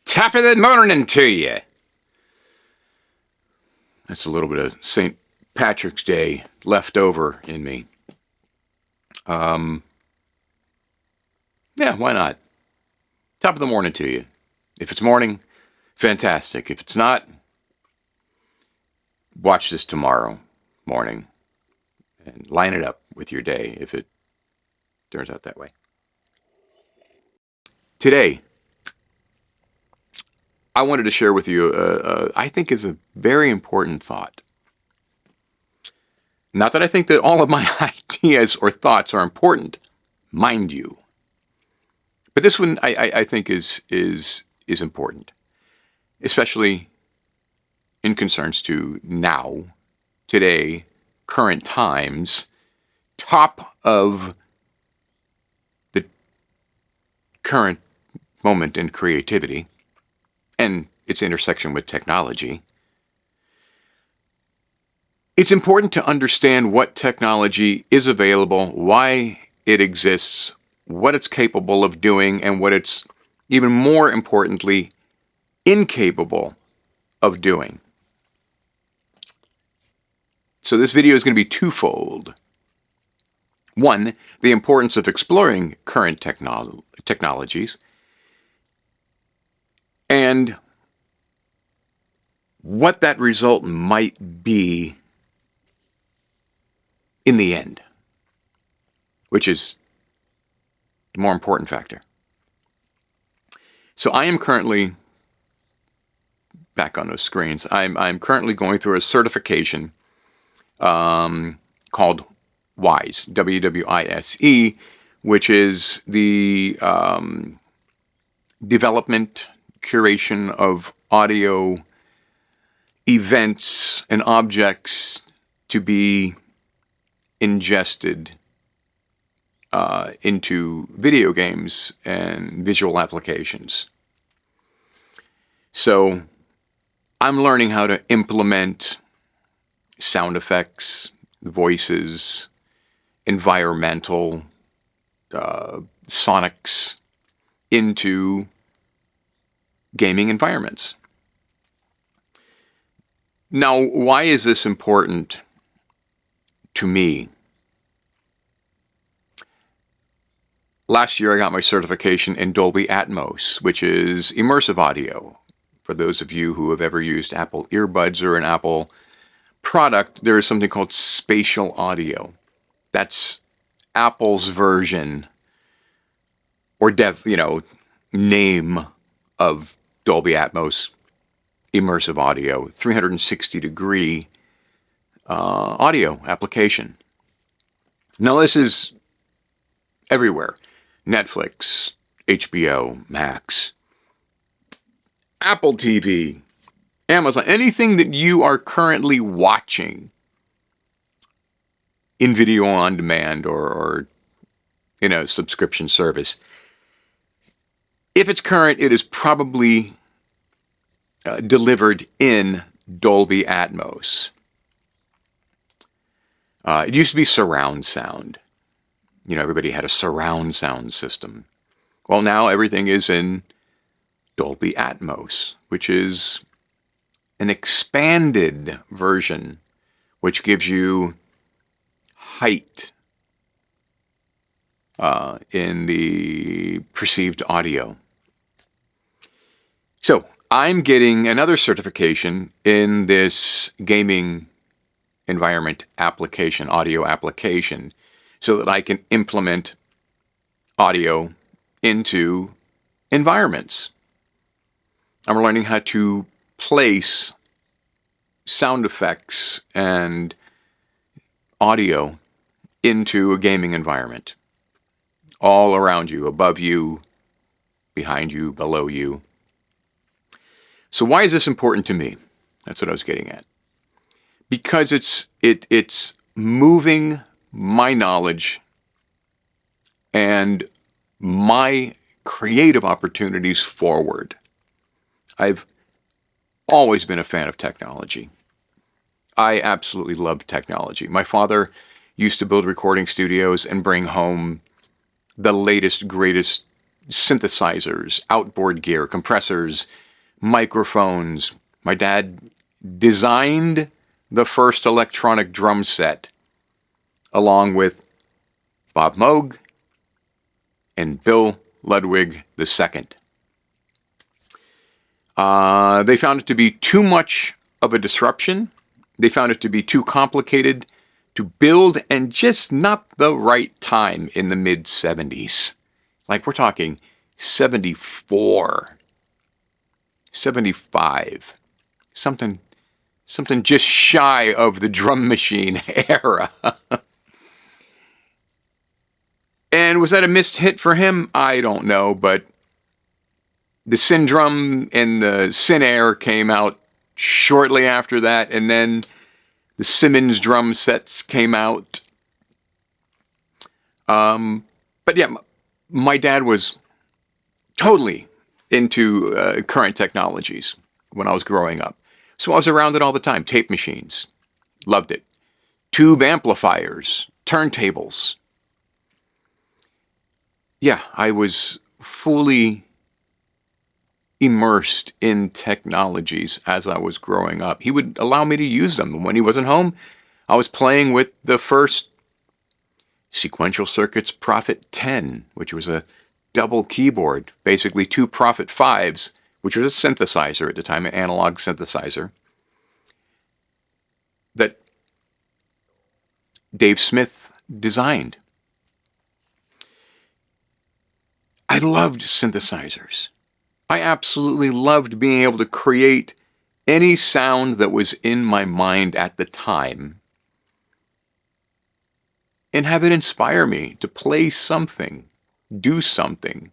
Top of the morning to you. That's a little bit of St. Patrick's Day left over in me. Yeah, why not? Top of the morning to you. If it's morning, fantastic. If it's not, watch this tomorrow morning and line it up with your day if it turns out that way. Today, I wanted to share with you, I think is a very important thought. Not that I think that all of my ideas or thoughts are important, mind you. But this one I think is important, especially in concerns to now, today, current times, top of the current moment in creativity and its intersection with technology. It's important to understand what technology is available, why it exists, what it's capable of doing, and what it's, even more importantly, incapable of doing. So this video is going to be twofold. One, the importance of exploring current technologies, and what that result might be in the end, which is the more important factor. So I am currently, back on those screens, I'm currently going through a certification called WISE, W-W-I-S-E, which is the development, curation of audio events and objects to be ingested into video games and visual applications. So I'm learning how to implement sound effects, voices, environmental sonics into gaming environments. Now, why is this important to me? Last year, I got my certification in Dolby Atmos, which is immersive audio. For those of you who have ever used Apple earbuds or an Apple product, there is something called spatial audio. That's Apple's version or name of Dolby Atmos immersive audio, 360-degree audio application. Now, this is everywhere. Netflix, HBO Max, Apple TV, Amazon, anything that you are currently watching in video on demand or in a subscription service. If it's current, it is probably delivered in Dolby Atmos. It used to be surround sound. Everybody had a surround sound system. Well, now everything is in Dolby Atmos, which is an expanded version, which gives you height in the perceived audio. So I'm getting another certification in this gaming environment application, audio application, so that I can implement audio into environments. I'm learning how to place sound effects and audio into a gaming environment. All around you, above you, behind you, below you. So why is this important to me? That's what I was getting at. Because it's moving my knowledge and my creative opportunities forward. I've always been a fan of technology. I absolutely love technology. My father used to build recording studios and bring home the latest, greatest synthesizers, outboard gear, compressors, microphones. My dad designed the first electronic drum set along with Bob Moog and Bill Ludwig II. They found it to be too much of a disruption. They found it to be too complicated to build and just not the right time in the mid-70s. Like we're talking 74, 75, something just shy of the drum machine era. And was that a missed hit for him? I don't know, but the Syndrum and the Synair came out shortly after that, and then the Simmons drum sets came out. But yeah, my dad was totally into current technologies when I was growing up. So I was around it all the time. Tape machines. Loved it. Tube amplifiers. Turntables. Yeah, I was fully immersed in technologies as I was growing up. He would allow me to use them. When he wasn't home, I was playing with the first Sequential Circuits Prophet 10, which was a double keyboard, basically two Prophet 5s, which was a synthesizer at the time, an analog synthesizer, that Dave Smith designed. I loved synthesizers. I absolutely loved being able to create any sound that was in my mind at the time and have it inspire me to play something, do something.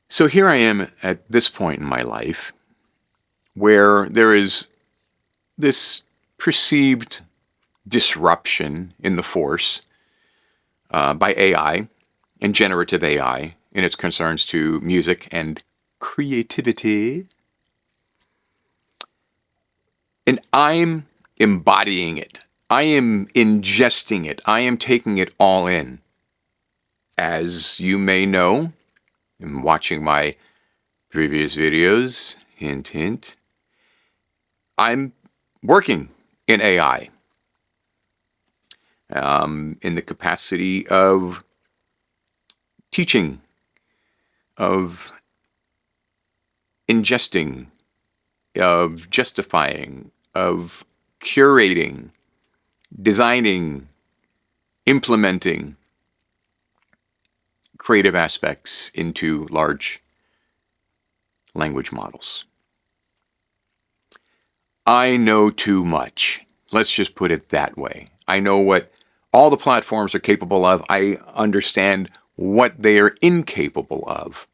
So here I am at this point in my life where there is this perceived disruption in the force by AI and generative AI in its concerns to music and creativity. And I'm embodying it. I am ingesting it. I am taking it all in. As you may know, in watching my previous videos, hint, hint, I'm working in AI. In the capacity of teaching, of ingesting, of justifying, of curating, designing, implementing creative aspects into large language models. I know too much. Let's just put it that way. I know what all the platforms are capable of. I understand what they are incapable of.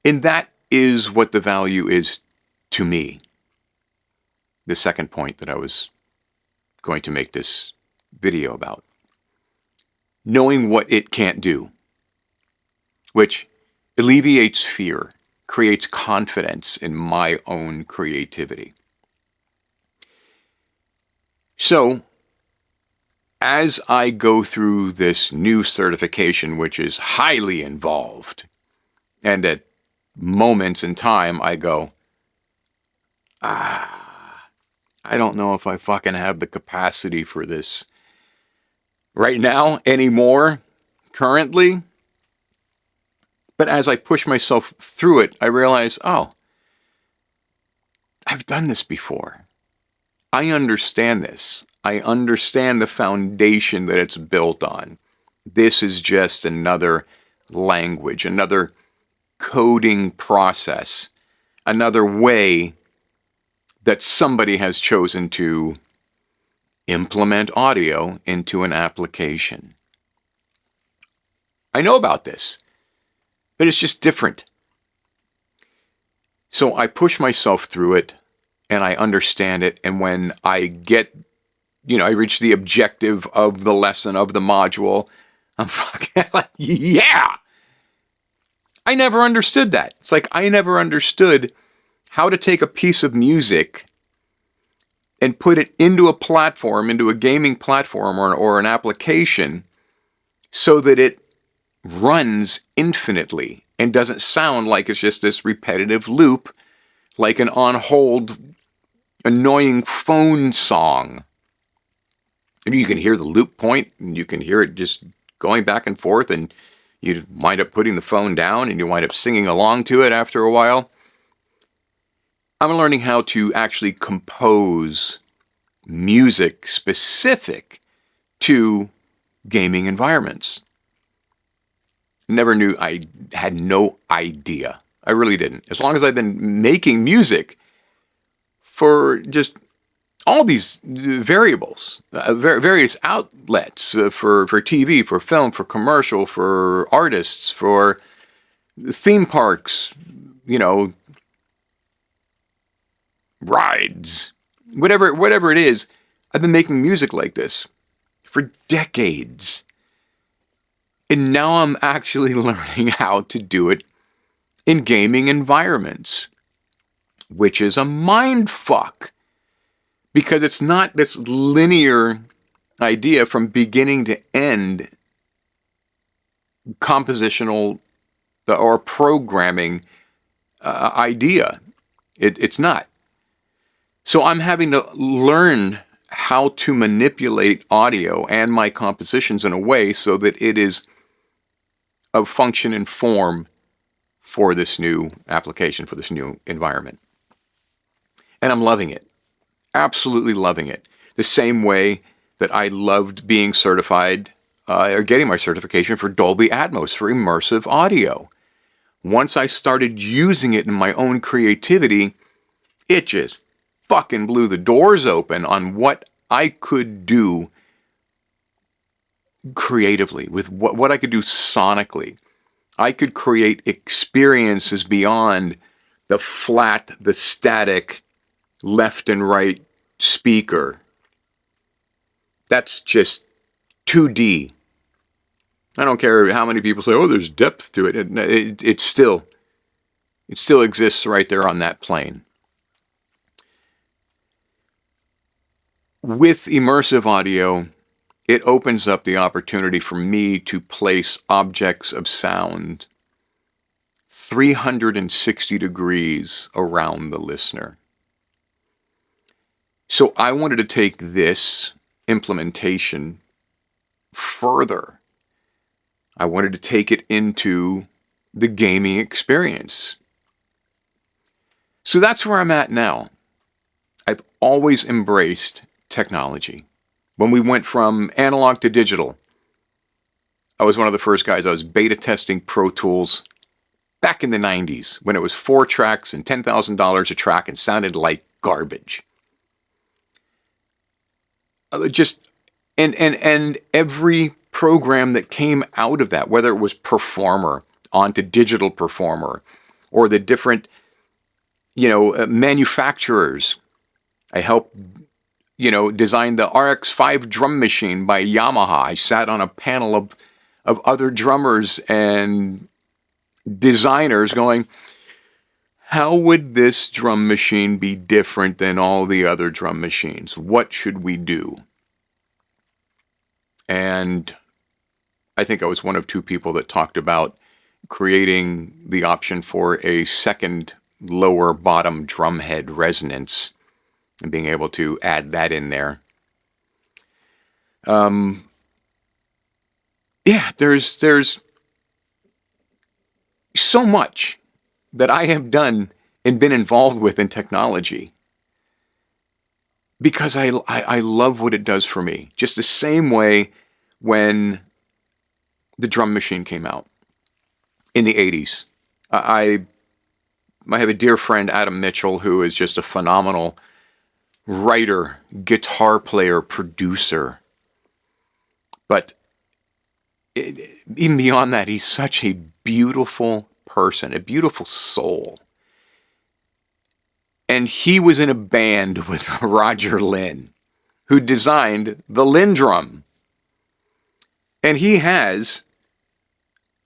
And that is what the value is to me. The second point that I was going to make this video about. Knowing what it can't do, which alleviates fear, creates confidence in my own creativity. So, as I go through this new certification, which is highly involved, and at moments in time I go, I don't know if I fucking have the capacity for this right now anymore, currently. But as I push myself through it, I realize, oh, I've done this before. I understand this. I understand the foundation that it's built on. This is just another language, another coding process, another way that somebody has chosen to implement audio into an application. I know about this, but it's just different. So I push myself through it and I understand it. And when I get, I reach the objective of the lesson, of the module, I'm fucking like, yeah! I never understood that. It's like I never understood how to take a piece of music and put it into a platform, into a gaming platform or an application so that it runs infinitely and doesn't sound like it's just this repetitive loop, like an on-hold, annoying phone song. And you can hear the loop point, and you can hear it just going back and forth, and you wind up putting the phone down, and you wind up singing along to it after a while. I'm learning how to actually compose music specific to gaming environments. Never knew, I had no idea. I really didn't. As long as I've been making music for just all these variables, various outlets for TV, for film, for commercial, for artists, for theme parks, rides, whatever it is, I've been making music like this for decades. And now I'm actually learning how to do it in gaming environments, which is a mind fuck. Because it's not this linear idea from beginning to end compositional or programming idea. It's not. So I'm having to learn how to manipulate audio and my compositions in a way so that it is of function and form for this new application, for this new environment. And I'm loving it. Absolutely loving it. The same way that I loved being certified or getting my certification for Dolby Atmos, for immersive audio. Once I started using it in my own creativity, it just fucking blew the doors open on what I could do creatively, with what I could do sonically. I could create experiences beyond the flat, the static, left and right speaker. That's just 2D. I don't care how many people say, oh, there's depth to it. It still exists right there on that plane. With immersive audio, it opens up the opportunity for me to place objects of sound 360 degrees around the listener. So I wanted to take this implementation further. I wanted to take it into the gaming experience. So that's where I'm at now. I've always embraced technology. When we went from analog to digital, I was one of the first guys. I was beta testing Pro Tools back in the 90s when it was 4 tracks and $10,000 a track and sounded like garbage. And every program that came out of that, whether it was Performer onto Digital Performer or the different, manufacturers. I helped designed the RX-5 drum machine by Yamaha. I sat on a panel of other drummers and designers going, how would this drum machine be different than all the other drum machines? What should we do? And I think I was one of 2 people that talked about creating the option for a second lower bottom drum head resonance and being able to add that in there. There's so much that I have done and been involved with in technology because I love what it does for me. Just the same way when the drum machine came out in the 80s. I have a dear friend, Adam Mitchell, who is just a phenomenal writer, guitar player, producer. But even beyond that, he's such a beautiful person, a beautiful soul. And he was in a band with Roger Lynn, who designed the LinnDrum. And he has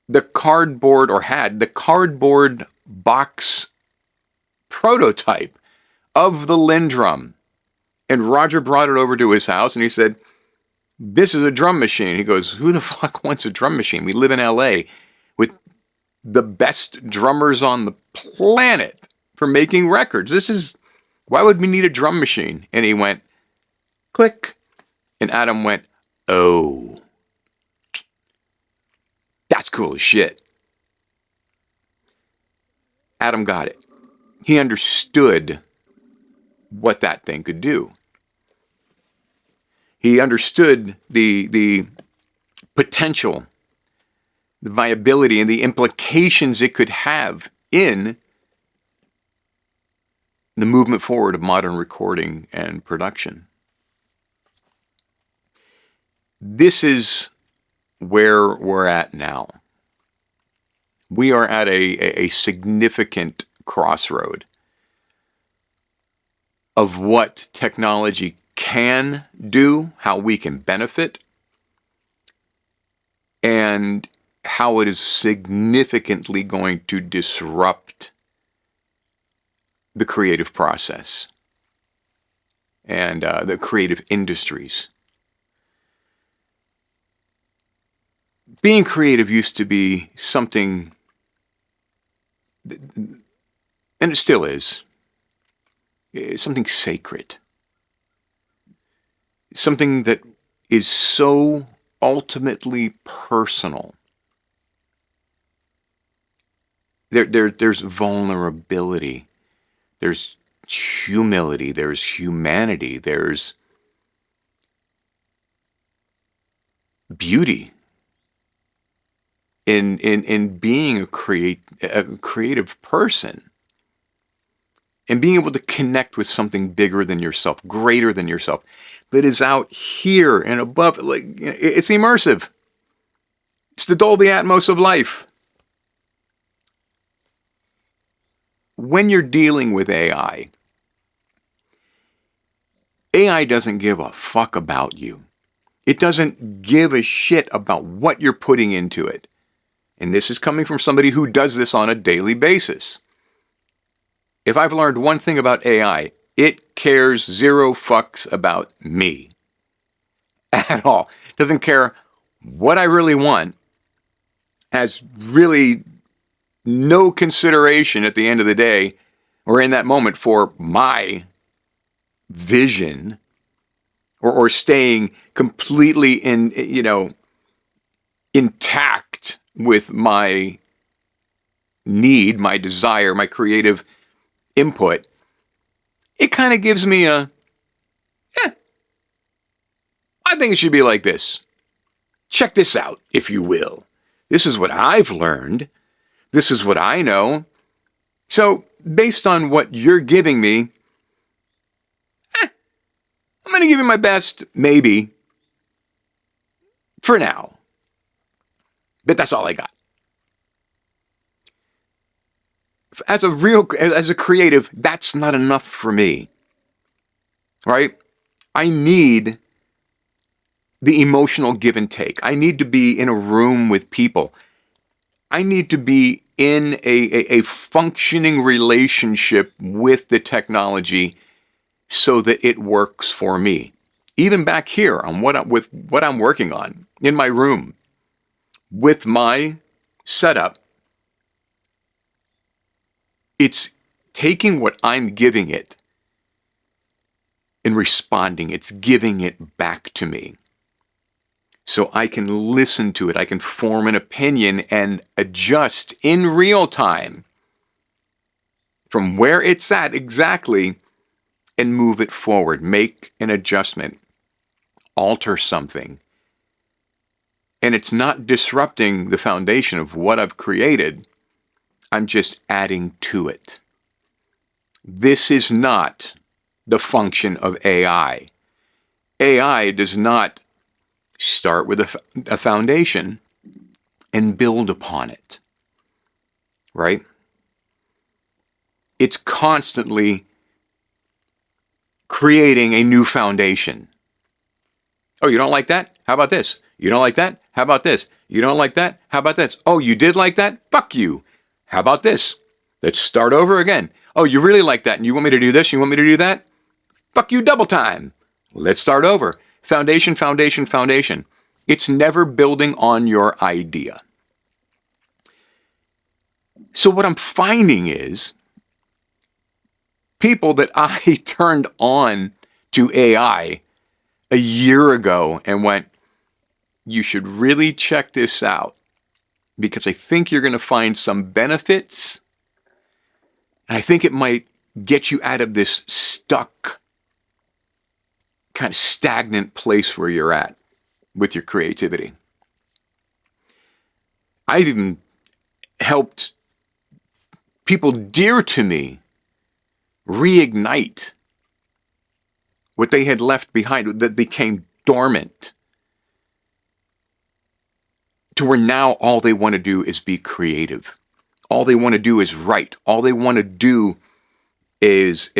the cardboard, or had the cardboard box prototype of the LinnDrum. And Roger brought it over to his house and he said, This is a drum machine. He goes, who the fuck wants a drum machine? We live in LA with the best drummers on the planet for making records. Why would we need a drum machine? And he went, click. And Adam went, oh, that's cool as shit. Adam got it. He understood what that thing could do. He understood the potential, the viability, and the implications it could have in the movement forward of modern recording and production. This is where we're at now. We are at a significant crossroad of what technology can do, how we can benefit, and how it is significantly going to disrupt the creative process and the creative industries. Being creative used to be something, and it still is, something sacred. Something that is so ultimately personal. There's vulnerability. There's humility. There's humanity. There's beauty in being a creative person. And being able to connect with something bigger than yourself, greater than yourself, that is out here and above. It's immersive. It's the Dolby Atmos of life. When you're dealing with AI doesn't give a fuck about you. It doesn't give a shit about what you're putting into it. And this is coming from somebody who does this on a daily basis. If I've learned one thing about AI, it cares zero fucks about me at all. It doesn't care what I really want, has really no consideration at the end of the day or in that moment for my vision or staying completely intact with my need, my desire, my creative input. It kind of gives me I think it should be like this. Check this out, if you will. This is what I've learned. This is what I know. So, based on what you're giving me, I'm going to give you my best, maybe, for now. But that's all I got. As a creative, that's not enough for me, right? I need the emotional give and take. I need to be in a room with people. I need to be in a functioning relationship with the technology so that it works for me. Even back here on what I'm working on in my room with my setup, it's taking what I'm giving it and responding. It's giving it back to me. So I can listen to it. I can form an opinion and adjust in real time from where it's at exactly and move it forward. Make an adjustment. Alter something. And it's not disrupting the foundation of what I've created. I'm just adding to it. This is not the function of AI. AI does not start with a foundation and build upon it, right? It's constantly creating a new foundation. Oh, you don't like that? How about this? You don't like that? How about this? You don't like that? How about this? Oh, you did like that? Fuck you. How about this? Let's start over again. Oh, you really like that and you want me to do this? You want me to do that? Fuck you double time. Let's start over. Foundation, foundation, foundation. It's never building on your idea. So what I'm finding is people that I turned on to AI a year ago and went, you should really check this out because I think you're going to find some benefits. And I think it might get you out of this stuck, kind of stagnant place where you're at with your creativity. I've even helped people dear to me reignite what they had left behind that became dormant, to where now all they want to do is be creative. All they want to do is write. All they want to do is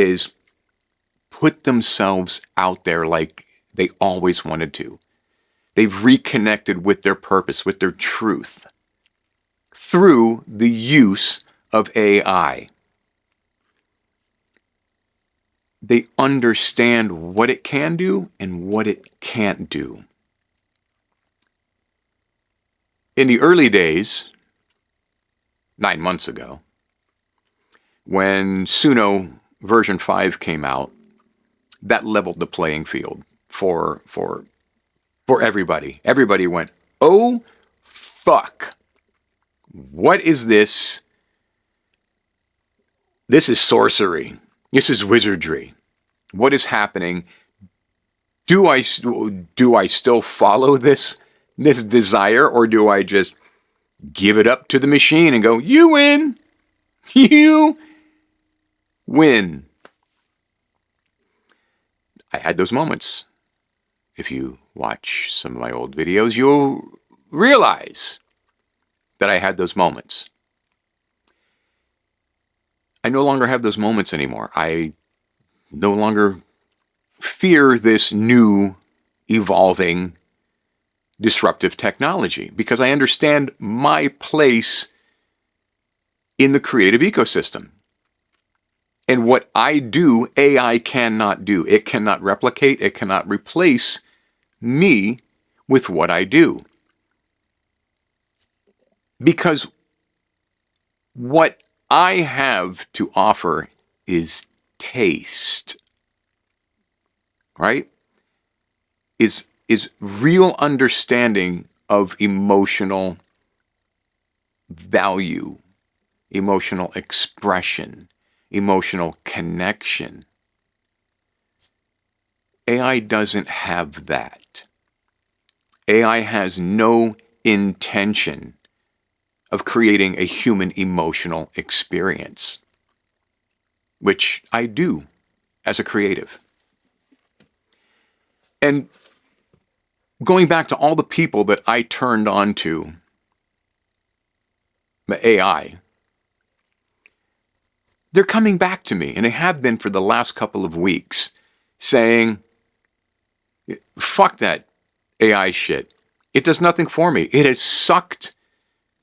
put themselves out there like they always wanted to. They've reconnected with their purpose, with their truth, through the use of AI. They understand what it can do and what it can't do. In the early days, 9 months ago, when Suno version 5 came out, that leveled the playing field for everybody. Everybody went, oh, fuck. What is this? This is sorcery. This is wizardry. What is happening? Do I still follow this desire, or do I just give it up to the machine and go, you win? You win. I had those moments. If you watch some of my old videos, you'll realize that I had those moments. I no longer have those moments anymore. I no longer fear this new, evolving, disruptive technology because I understand my place in the creative ecosystem. And what I do, AI cannot do. It cannot replicate, it cannot replace me with what I do. Because what I have to offer is taste, right? Is real understanding of emotional value, emotional expression, emotional connection. AI doesn't have that. AI has no intention of creating a human emotional experience, which I do as a creative. And going back to all the people that I turned on to AI, they're coming back to me, and they have been for the last couple of weeks, saying, fuck that AI shit. It does nothing for me. It has sucked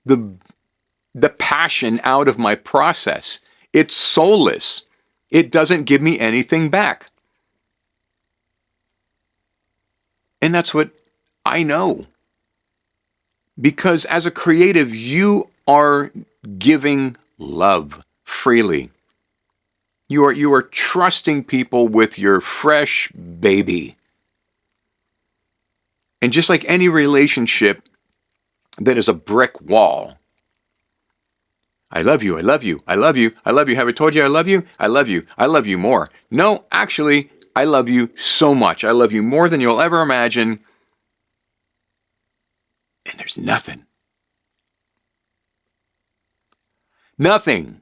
the passion out of my process. It's soulless. It doesn't give me anything back. And that's what I know. Because as a creative, you are giving love freely. You are trusting people with your fresh baby. And just like any relationship that is a brick wall, I love you, I love you, I love you, I love you. Have I told you I love you? I love you. I love you more. No, actually, I love you so much. I love you more than you'll ever imagine. And there's nothing. Nothing.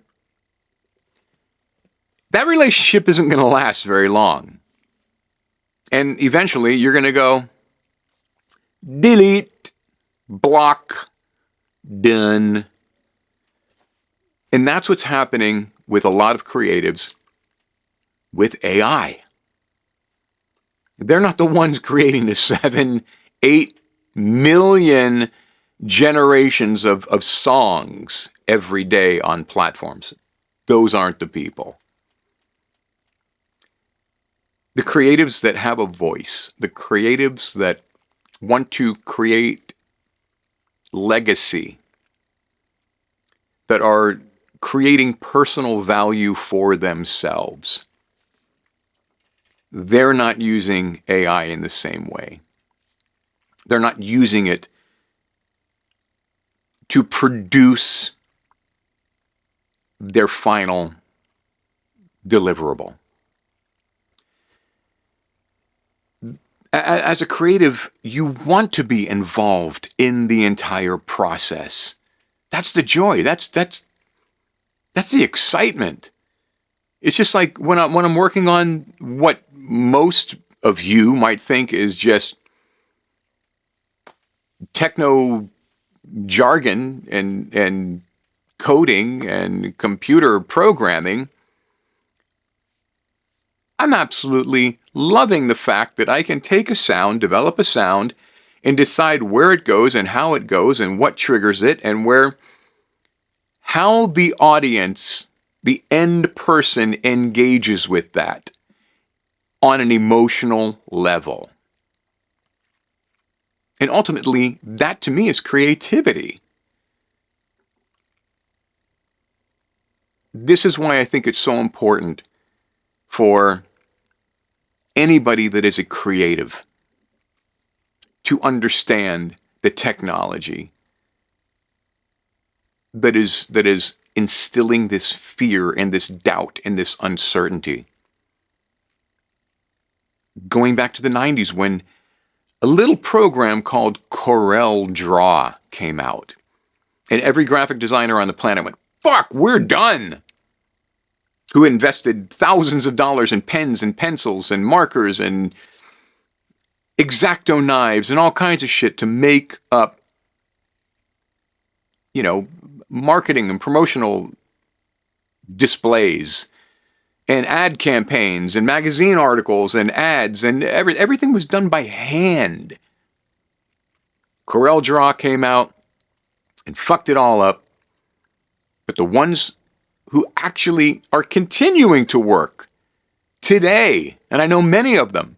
That relationship isn't going to last very long. And eventually you're going to go, delete, block, done. And that's what's happening with a lot of creatives with AI. They're not the ones creating the 7-8 million generations of songs every day on platforms. Those aren't the people. The creatives that have a voice, the creatives that want to create legacy, that are creating personal value for themselves, they're not using AI in the same way. They're not using it to produce their final deliverable. As a creative, you want to be involved in the entire process. That's the joy. That's the excitement. It's just like when I'm working on what most of you might think is just techno jargon and coding and computer programming. I'm absolutely loving the fact that I can take a sound, develop a sound, and decide where it goes and how it goes and what triggers it and how the audience, the end person, engages with that on an emotional level. And ultimately, that to me is creativity. This is why I think it's so important for anybody that is a creative to understand the technology that is instilling this fear and this doubt and this uncertainty. Going back to the 90s when a little program called Corel Draw came out, and every graphic designer on the planet went, "Fuck, we're done!" Who invested thousands of dollars in pens and pencils and markers and X-Acto knives and all kinds of shit to make up, marketing and promotional displays and ad campaigns and magazine articles and ads, and everything was done by hand. Corel Draw came out and fucked it all up. But the ones who actually are continuing to work today, and I know many of them,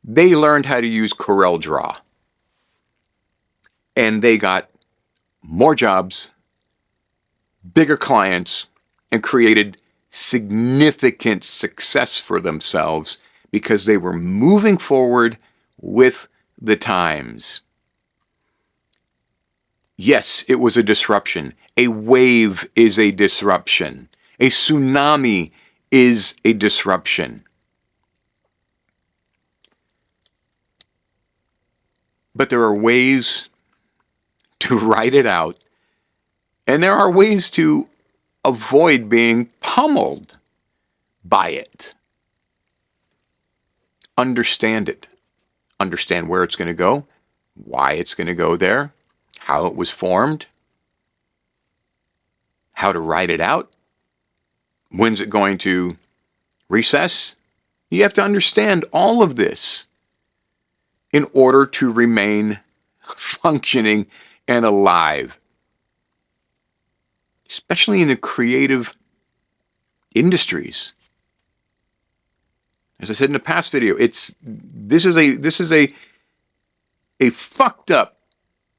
they learned how to use Corel Draw. And they got more jobs, bigger clients, and created significant success for themselves because they were moving forward with the times. Yes, it was a disruption. A wave is a disruption. A tsunami is a disruption. But there are ways to ride it out, and there are ways to avoid being pummeled by it. Understand it. Understand where it's going to go, why it's going to go there, how it was formed, how to ride it out, when's it going to recess. You have to understand all of this in order to remain functioning and alive. Especially in the creative industries. As I said in a past video, this is a fucked up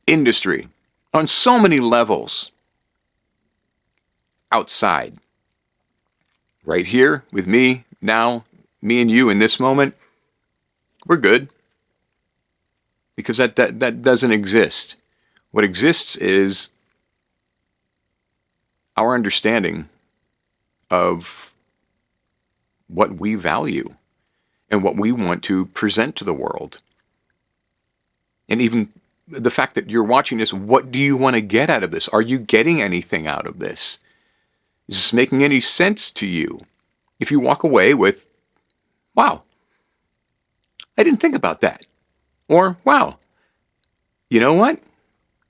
industry on so many levels. Outside. Right here with me, now, me and you in this moment, we're good. Because that doesn't exist. What exists is our understanding of what we value and what we want to present to the world. And even the fact that you're watching this, what do you want to get out of this? Are you getting anything out of this? Is this making any sense to you? If you walk away with, wow, I didn't think about that. Or, wow, you know what?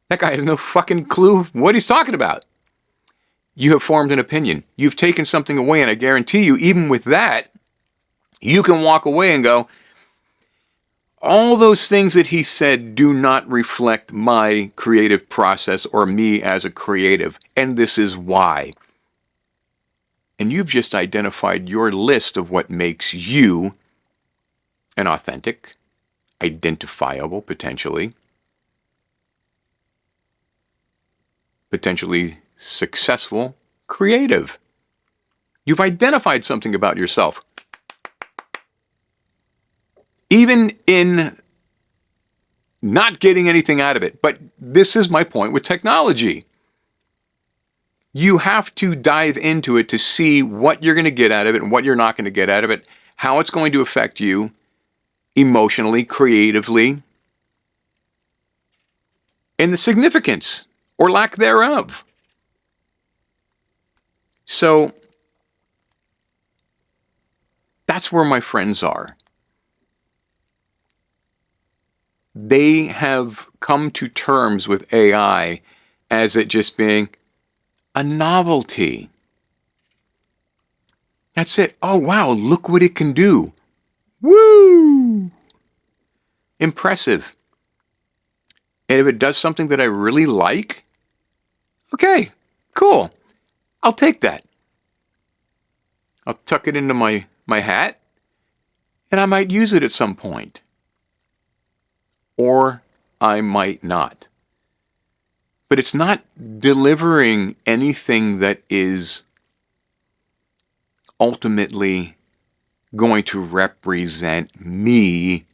That guy has no fucking clue what he's talking about. You have formed an opinion. You've taken something away, and I guarantee you, even with that, you can walk away and go, all those things that he said do not reflect my creative process or me as a creative, and this is why. And you've just identified your list of what makes you and authentic, identifiable, potentially successful, creative. You've identified something about yourself. Even in not getting anything out of it. But this is my point with technology. You have to dive into it to see what you're going to get out of it and what you're not going to get out of it, how it's going to affect you emotionally, creatively, and the significance or lack thereof. So that's where my friends are. They have come to terms with AI as it just being a novelty. That's it. Oh, wow, look what it can do. Woo! Impressive. And if it does something that I really like, okay, cool. I'll take that. I'll tuck it into my hat, and I might use it at some point. Or I might not. But it's not delivering anything that is ultimately going to represent me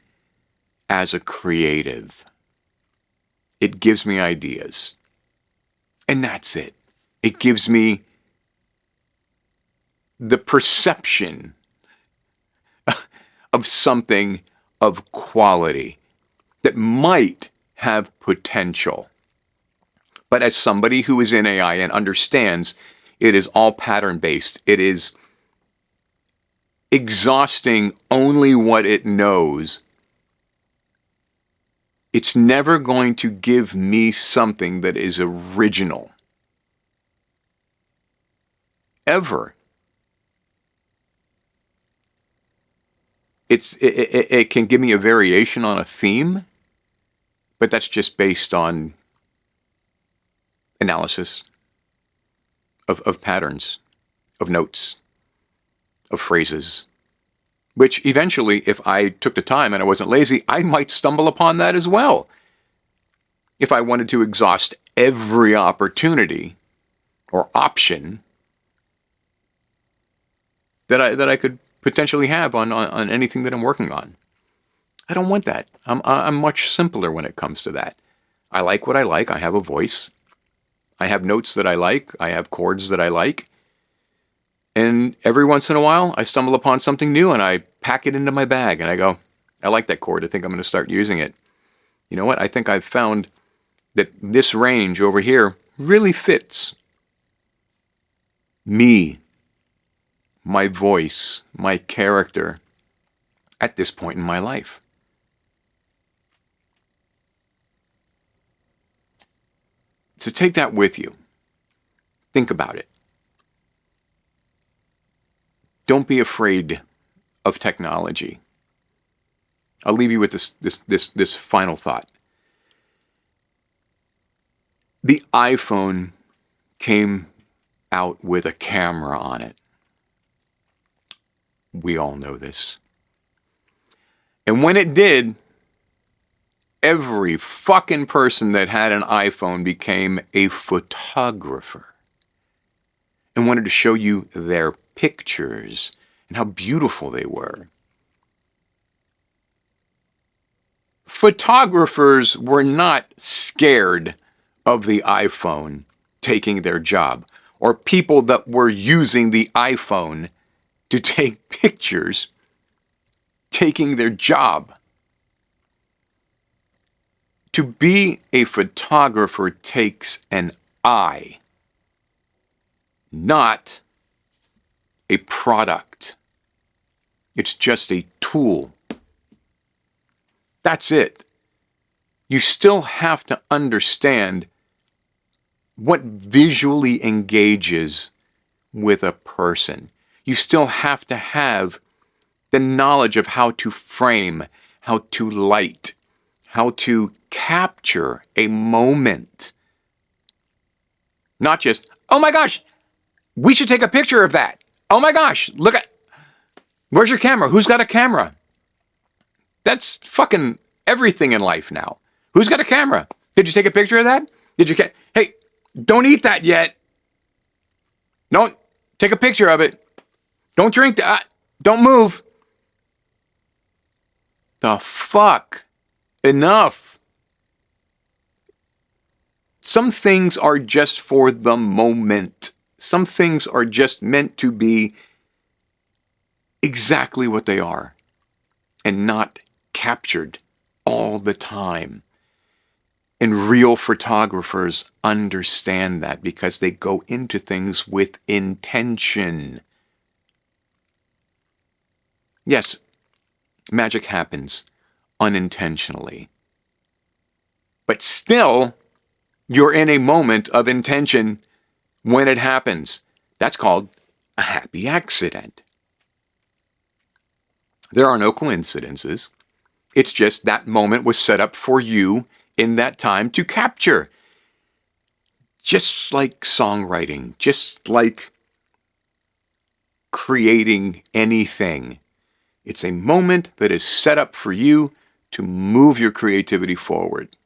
as a creative. It gives me ideas. And that's it. It gives me the perception of something of quality that might have potential. But as somebody who is in AI and understands it is all pattern-based, it is exhausting only what it knows, it's never going to give me something that is original. Ever. It can give me a variation on a theme, but that's just based on analysis of patterns, of notes, of phrases, which eventually, if I took the time and I wasn't lazy, I might stumble upon that as well. If I wanted to exhaust every opportunity or option that I could potentially have on anything that I'm working on. I don't want that. I'm much simpler when it comes to that. I like what I like. I have a voice. I have notes that I like. I have chords that I like. And every once in a while, I stumble upon something new and I pack it into my bag and I go, I like that chord. I think I'm going to start using it. You know what? I think I've found that this range over here really fits me, my voice, my character at this point in my life. So take that with you. Think about it. Don't be afraid of technology. I'll leave you with this final thought. The iPhone came out with a camera on it. We all know this. And when it did, every fucking person that had an iPhone became a photographer and wanted to show you their pictures and how beautiful they were. Photographers were not scared of the iPhone taking their job, or people that were using the iPhone to take pictures taking their job. To be a photographer takes an eye, not a product. It's just a tool. That's it. You still have to understand what visually engages with a person. You still have to have the knowledge of how to frame, how to light, how to capture a moment. Not just, oh my gosh, we should take a picture of that. Oh my gosh, look at, where's your camera? Who's got a camera? That's fucking everything in life now. Who's got a camera? Did you take a picture of that? Hey, don't eat that yet. Don't take a picture of it. Don't drink that. Don't move. The fuck? Enough. Some things are just for the moment. Some things are just meant to be exactly what they are and not captured all the time. And real photographers understand that because they go into things with intention. Yes, magic happens unintentionally. But still, you're in a moment of intention when it happens. That's called a happy accident. There are no coincidences. It's just that moment was set up for you in that time to capture. Just like songwriting, just like creating anything. It's a moment that is set up for you to move your creativity forward.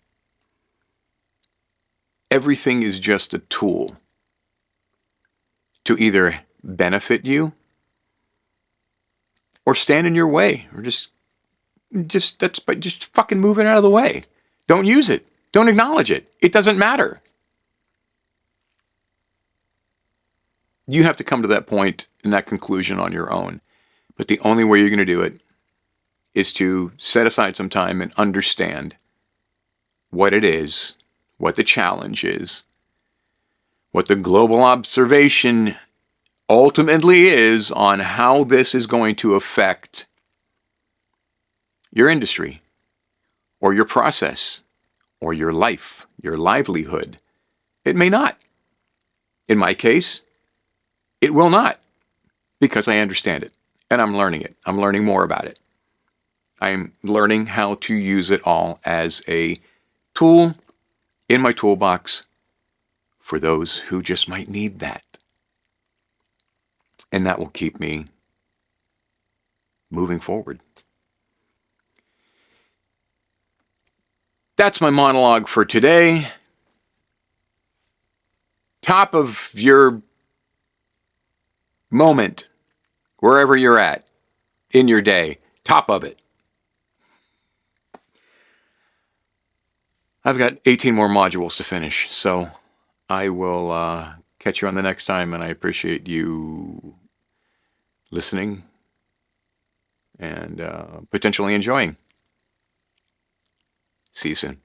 Everything is just a tool to either benefit you or stand in your way, or just fucking move it out of the way. Don't use it. Don't acknowledge it. It doesn't matter. You have to come to that point and that conclusion on your own. But the only way you're going to do it is to set aside some time and understand what it is, what the challenge is, what the global observation ultimately is on how this is going to affect your industry or your process or your life, your livelihood. It may not. In my case, it will not, because I understand it and I'm learning it. I'm learning more about it. I'm learning how to use it all as a tool in my toolbox for those who just might need that. And that will keep me moving forward. That's my monologue for today. Top of your moment, wherever you're at in your day, top of it. I've got 18 more modules to finish, so I will catch you on the next time, and I appreciate you listening and potentially enjoying. See you soon.